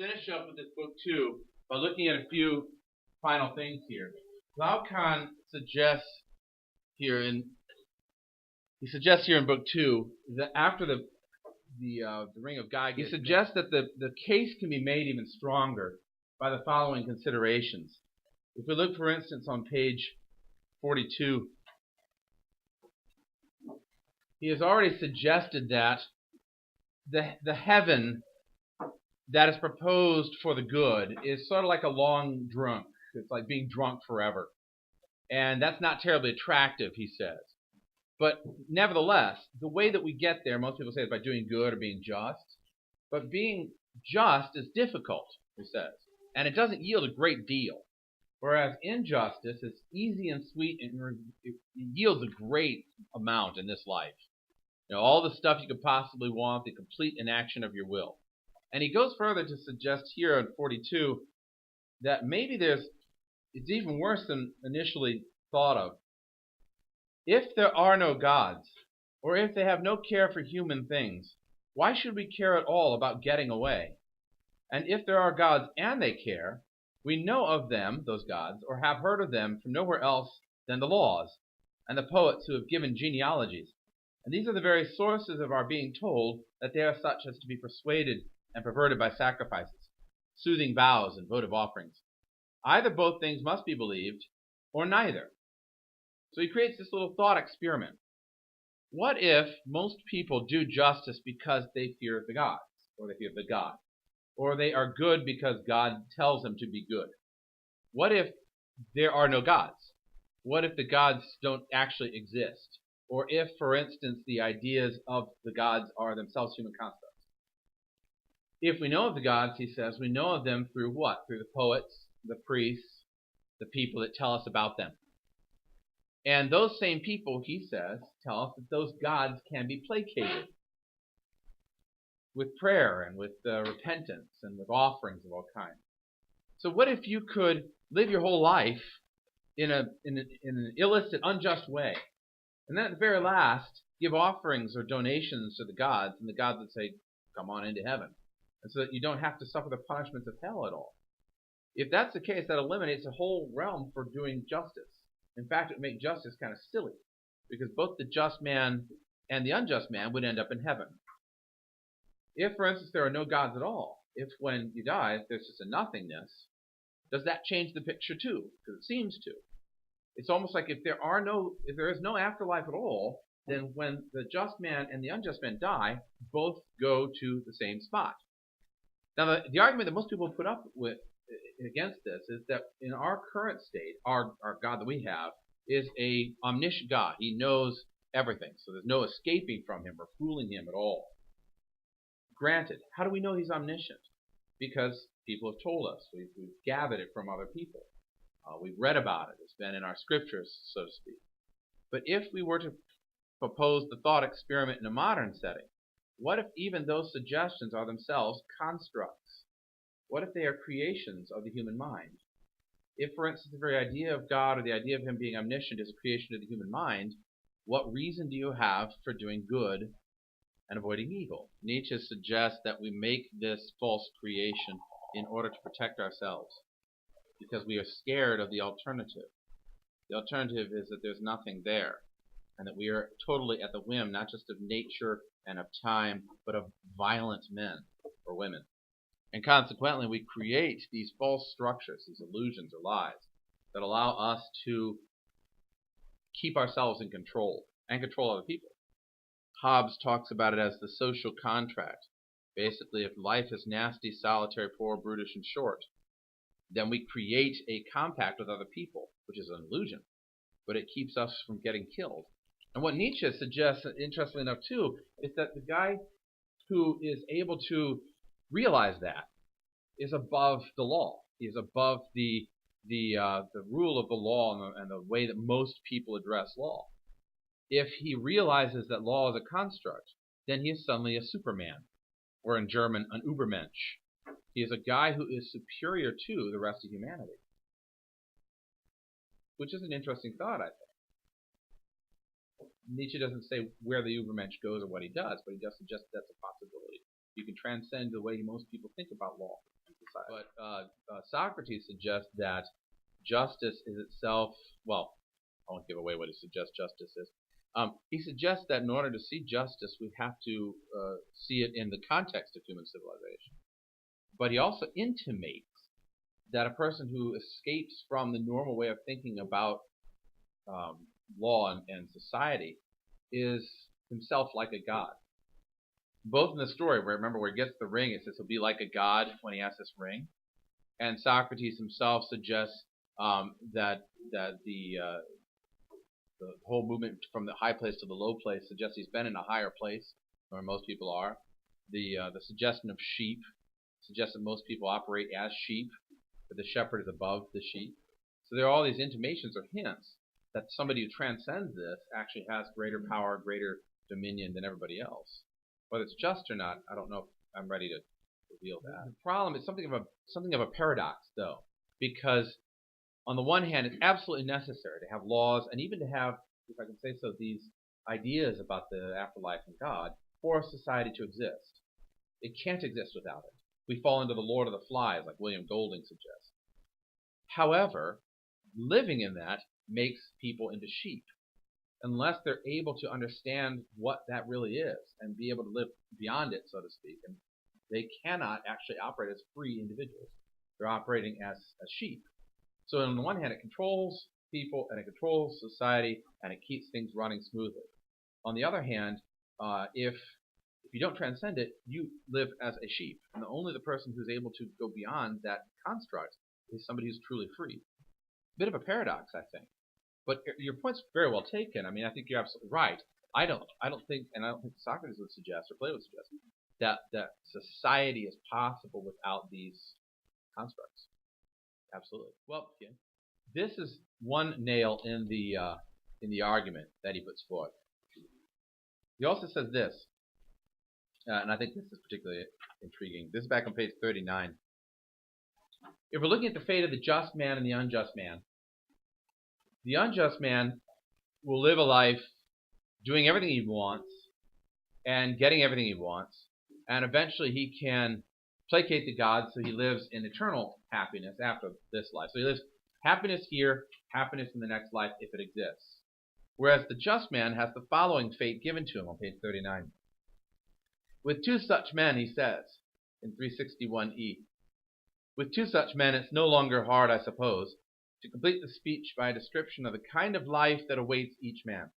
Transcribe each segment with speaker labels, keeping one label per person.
Speaker 1: finish up with this book too by looking at a few final things here. Glaucon suggests here in book two that after the ring of Gyges, he suggests that the case can be made even stronger by the following considerations. If we look, for instance, on page 42, he has already suggested that the heaven that is proposed for the good is sort of like a long drunk. It's like being drunk forever. And that's not terribly attractive, he says. But nevertheless, the way that we get there, most people say, is by doing good or being just. But being just is difficult, he says. And it doesn't yield a great deal. Whereas injustice is easy and sweet, and it yields a great amount in this life. You know, all the stuff you could possibly want, the complete inaction of your will. And he goes further to suggest here in 42 that maybe it's even worse than initially thought of. If there are no gods, or if they have no care for human things, why should we care at all about getting away? And if there are gods and they care, we know of them, those gods, or have heard of them from nowhere else than the laws and the poets who have given genealogies. And these are the very sources of our being told that they are such as to be persuaded and perverted by sacrifices, soothing vows, and votive offerings. Either both things must be believed, or neither. So he creates this little thought experiment. What if most people do justice because they fear the gods, or they fear the God, or they are good because God tells them to be good? What if there are no gods? What if the gods don't actually exist? Or if, for instance, the ideas of the gods are themselves human constructs? If we know of the gods, he says, we know of them through what? Through the poets, the priests, the people that tell us about them. And those same people, he says, tell us that those gods can be placated with prayer and with repentance and with offerings of all kinds. So what if you could live your whole life in an illicit, unjust way, and then at the very last give offerings or donations to the gods, and the gods would say, come on into heaven, and so that you don't have to suffer the punishments of hell at all? If that's the case, that eliminates a whole realm for doing justice. In fact, it would make justice kind of silly, because both the just man and the unjust man would end up in heaven. If, for instance, there are no gods at all, if when you die there's just a nothingness, does that change the picture too? Because it seems to. It's almost like if there is no afterlife at all, then when the just man and the unjust man die, both go to the same spot. Now, the argument that most people put up with against this is that in our current state, our God that we have is a omniscient God. He knows everything, so there's no escaping from him or fooling him at all. Granted, how do we know he's omniscient? Because people have told us. We've gathered it from other people. We've read about it. It's been in our scriptures, so to speak. But if we were to propose the thought experiment in a modern setting, what if even those suggestions are themselves constructs? What if they are creations of the human mind? If, for instance, the very idea of God or the idea of him being omniscient is a creation of the human mind, what reason do you have for doing good and avoiding evil? Nietzsche suggests that we make this false creation in order to protect ourselves, because we are scared of the alternative. The alternative is that there's nothing there, and that we are totally at the whim, not just of nature and of time, but of violent men or women. And consequently, we create these false structures, these illusions or lies, that allow us to keep ourselves in control and control other people. Hobbes talks about it as the social contract. Basically, if life is nasty, solitary, poor, brutish, and short, then we create a compact with other people, which is an illusion, but it keeps us from getting killed. And what Nietzsche suggests, interestingly enough too, is that the guy who is able to realize that is above the law. He is above the rule of the law and the way that most people address law. If he realizes that law is a construct, then he is suddenly a Superman, or in German, an Übermensch. He is a guy who is superior to the rest of humanity, which is an interesting thought, I think. Nietzsche doesn't say where the Übermensch goes or what he does, but he just suggests that's a possibility. You can transcend the way most people think about law and society. But Socrates suggests that justice is itself, well, I won't give away what he suggests justice is. He suggests that in order to see justice, we have to see it in the context of human civilization. But he also intimates that a person who escapes from the normal way of thinking about law and society is himself like a god. Both in the story, where remember where he gets the ring, it says he'll be like a god when he has this ring, and Socrates himself suggests that the whole movement from the high place to the low place suggests he's been in a higher place where most people are. The suggestion of sheep suggests that most people operate as sheep, but the shepherd is above the sheep. So there are all these intimations or hints that somebody who transcends this actually has greater power, greater dominion than everybody else. Whether it's just or not, I don't know if I'm ready to reveal that. The problem is something of a paradox, though, because on the one hand, it's absolutely necessary to have laws and even to have, if I can say so, these ideas about the afterlife and God for society to exist. It can't exist without it. We fall into the Lord of the Flies, like William Golding suggests. However, living in that makes people into sheep, unless they're able to understand what that really is and be able to live beyond it, so to speak. And they cannot actually operate as free individuals. They're operating as sheep. So on the one hand, it controls people and it controls society and it keeps things running smoothly. On the other hand, if you don't transcend it, you live as a sheep. And only the person who's able to go beyond that construct is somebody who's truly free. Bit of a paradox, I think. But your point's very well taken. I mean, I think you're absolutely right. I don't think Socrates would suggest, or Plato would suggest, that society is possible without these constructs. Absolutely. Well, again, this is one nail in the argument that he puts forth. He also says this, and I think this is particularly intriguing. This is back on page 39. If we're looking at the fate of the just man and the unjust man will live a life doing everything he wants and getting everything he wants, and eventually he can placate the gods, so he lives in eternal happiness after this life. So he lives happiness here, happiness in the next life if it exists. Whereas the just man has the following fate given to him on page 39. With two such men, he says, in 361e, with two such men it's no longer hard, I suppose, to complete the speech by a description of the kind of life that awaits each man.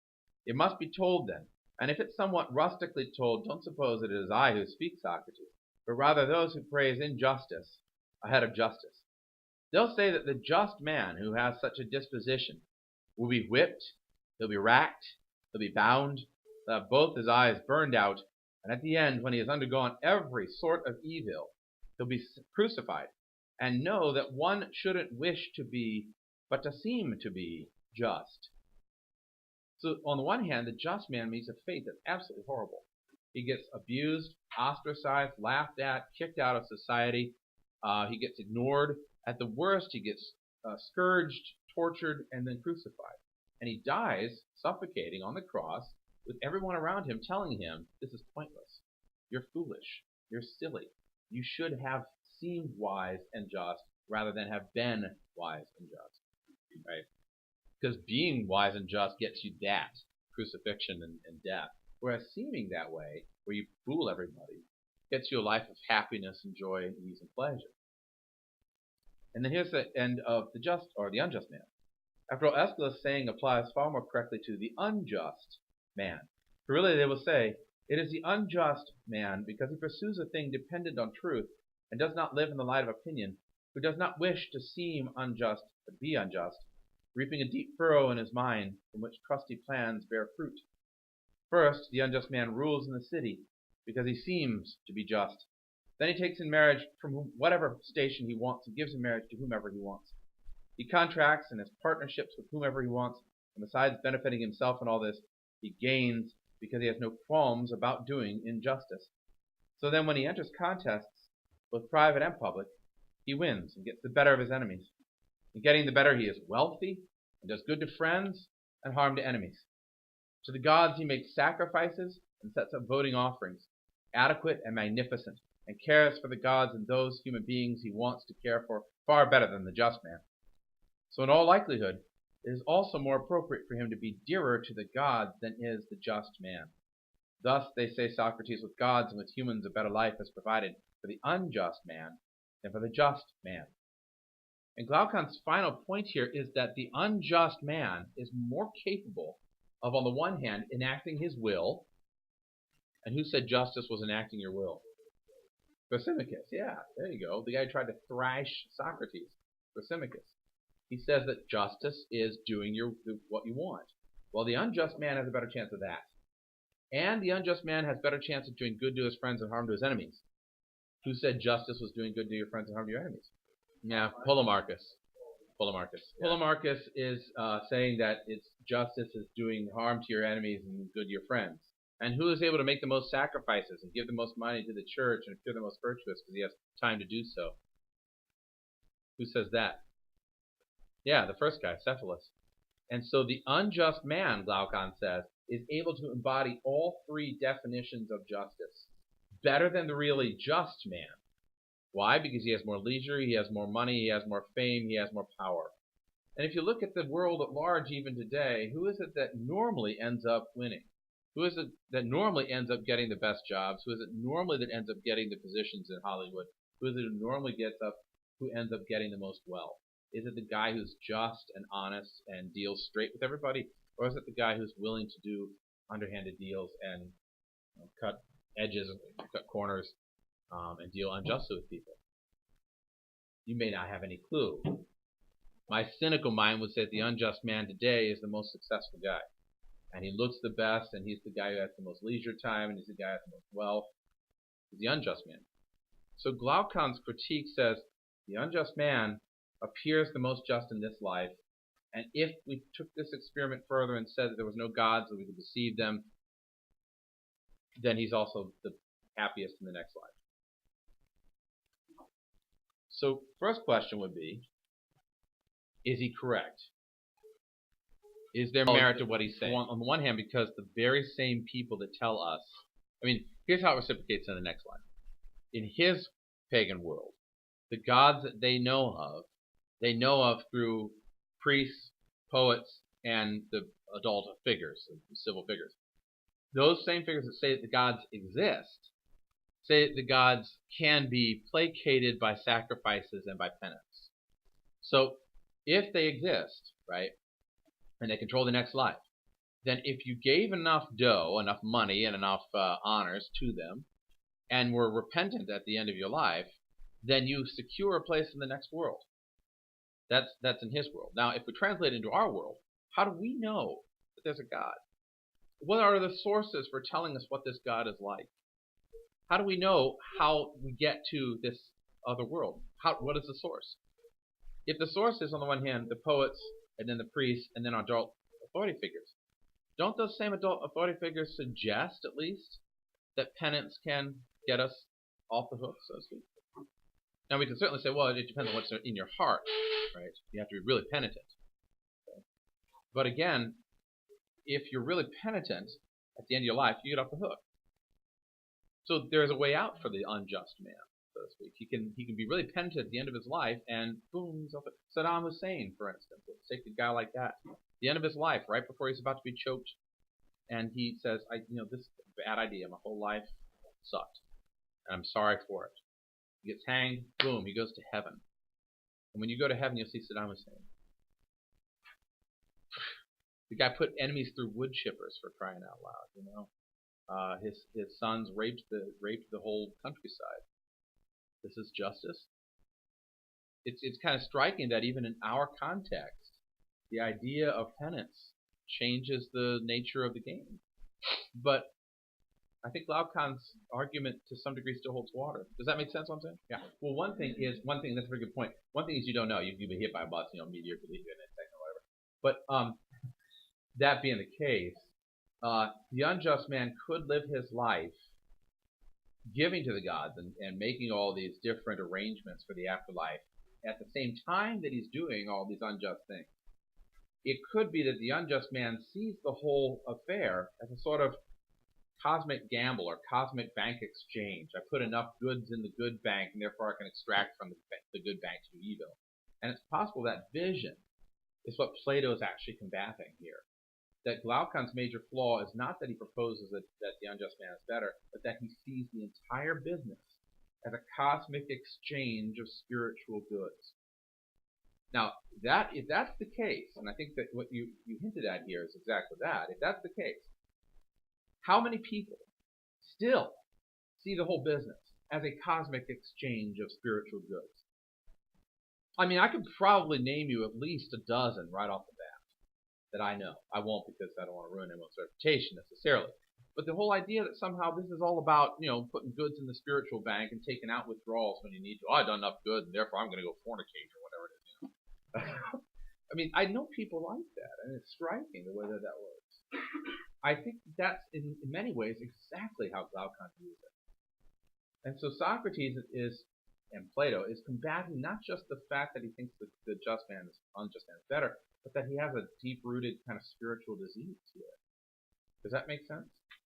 Speaker 1: It must be told then, and if it's somewhat rustically told, don't suppose it is I who speak, Socrates, but rather those who praise injustice ahead of justice. They'll say that the just man who has such a disposition will be whipped, he'll be racked, he'll be bound, he'll have both his eyes burned out, and at the end, when he has undergone every sort of evil, he'll be crucified, and know that one shouldn't wish to be, but to seem to be, just. So on the one hand, the just man meets a fate that's absolutely horrible. He gets abused, ostracized, laughed at, kicked out of society. He gets ignored. At the worst, he gets scourged, tortured, and then crucified. And he dies suffocating on the cross with everyone around him telling him, this is pointless. You're foolish. You're silly. You should have seemed wise and just rather than have been wise and just. Right? Because being wise and just gets you that, crucifixion and death. Whereas seeming that way, where you fool everybody, gets you a life of happiness and joy and ease and pleasure. And then here's the end of the just or the unjust man. After all, Aeschylus' saying applies far more correctly to the unjust man. For really, they will say, it is the unjust man because he pursues a thing dependent on truth and does not live in the light of opinion, who does not wish to seem unjust but be unjust, reaping a deep furrow in his mind from which trusty plans bear fruit. First, the unjust man rules in the city because he seems to be just. Then he takes in marriage from whatever station he wants and gives in marriage to whomever he wants. He contracts and has partnerships with whomever he wants, and besides benefiting himself in all this, he gains because he has no qualms about doing injustice. So then when he enters contests, both private and public, he wins and gets the better of his enemies. In getting the better, he is wealthy and does good to friends and harm to enemies. To the gods he makes sacrifices and sets up voting offerings, adequate and magnificent, and cares for the gods and those human beings he wants to care for far better than the just man. So in all likelihood, it is also more appropriate for him to be dearer to the gods than is the just man. Thus, they say, Socrates, with gods and with humans a better life is provided for the unjust man than for the just man. And Glaucon's final point here is that the unjust man is more capable of, on the one hand, enacting his will. And who said justice was enacting your will? Thrasymachus. Yeah, there you go. The guy who tried to thrash Socrates. Thrasymachus. He says that justice is doing what you want. Well, the unjust man has a better chance of that. And the unjust man has better chance of doing good to his friends and harm to his enemies. Who said justice was doing good to your friends and harm to your enemies? Yeah, Polemarchus.
Speaker 2: Yeah.
Speaker 1: Polemarchus is saying that it's justice is doing harm to your enemies and good to your friends. And who is able to make the most sacrifices and give the most money to the church and appear the most virtuous because he has time to do so? Who says that? Yeah, the first guy, Cephalus. And so the unjust man, Glaucon says, is able to embody all three definitions of justice better than the really just man. Why? Because he has more leisure, he has more money, he has more fame, he has more power. And if you look at the world at large even today, who is it that normally ends up winning? Who is it that normally ends up getting the best jobs? Who is it normally that ends up getting the positions in Hollywood? Who is it who normally who ends up getting the most wealth? Is it the guy who's just and honest and deals straight with everybody? Or is it the guy who's willing to do underhanded deals and cut edges, cut corners, and deal unjustly with people? You may not have any clue. My cynical mind would say that the unjust man today is the most successful guy. And he looks the best, and he's the guy who has the most leisure time, and he's the guy who has the most wealth. He's the unjust man. So Glaucon's critique says the unjust man appears the most just in this life, and if we took this experiment further and said that there was no gods, that we could deceive them, then he's also the happiest in the next life. So first question would be, is he correct? Is there merit to what he's saying? On the one hand, because the very same people that tell us, here's how it reciprocates in the next line. In his pagan world, the gods that they know of through priests, poets, and the adult figures, the civil figures. Those same figures that say that the gods exist, say that the gods can be placated by sacrifices and by penance. So if they exist, right, and they control the next life, then if you gave enough dough, enough money, and enough honors to them, and were repentant at the end of your life, then you secure a place in the next world. That's in his world. Now, if we translate it into our world, how do we know that there's a God? What are the sources for telling us what this God is like? How do we know how we get to this other world? What is the source? If the source is, on the one hand, the poets, and then the priests, and then adult authority figures, don't those same adult authority figures suggest, at least, that penance can get us off the hook, so to speak? Now, we can certainly say, well, it depends on what's in your heart, right? You have to be really penitent. Okay? But again, if you're really penitent at the end of your life, you get off the hook. So there's a way out for the unjust man, so to speak. He can be really penitent at the end of his life, and boom, he's off the hook. Saddam Hussein, for instance, let's take a guy like that. The end of his life, right before he's about to be choked, and he says, this is a bad idea. My whole life sucked, and I'm sorry for it. He gets hanged, boom, he goes to heaven. And when you go to heaven, you'll see Saddam Hussein. The guy put enemies through wood chippers, for crying out loud, His sons raped the whole countryside. This is justice. It's kind of striking that even in our context, the idea of penance changes the nature of the game. But I think Glaucon's argument to some degree still holds water. Does that make sense what I'm saying? Yeah. Well, that's a very good point. One thing is you don't know. You've been hit by a bus, meteor could leave you in a second or whatever. But that being the case, the unjust man could live his life giving to the gods and making all these different arrangements for the afterlife at the same time that he's doing all these unjust things. It could be that the unjust man sees the whole affair as a sort of cosmic gamble or cosmic bank exchange. I put enough goods in the good bank, and therefore I can extract from the good bank to evil. And it's possible that vision is what Plato is actually combating here. That Glaucon's major flaw is not that he proposes that the unjust man is better, but that he sees the entire business as a cosmic exchange of spiritual goods. Now, if that's the case, and I think that what you hinted at here is exactly that, if that's the case, how many people still see the whole business as a cosmic exchange of spiritual goods? I mean, I could probably name you at least a dozen right off the bat that I know. I won't, because I don't want to ruin anyone's reputation necessarily. But the whole idea that somehow this is all about, putting goods in the spiritual bank and taking out withdrawals when you need to. Oh, I've done enough good, and therefore I'm going to go fornicate or whatever it is. I mean, I know people like that, and it's striking the way that works. I think that's in many ways exactly how Glaucon views it. And so Socrates and Plato is combating not just the fact that he thinks the just man is unjust man is better, but that he has a deep-rooted kind of spiritual disease here. Does that make sense?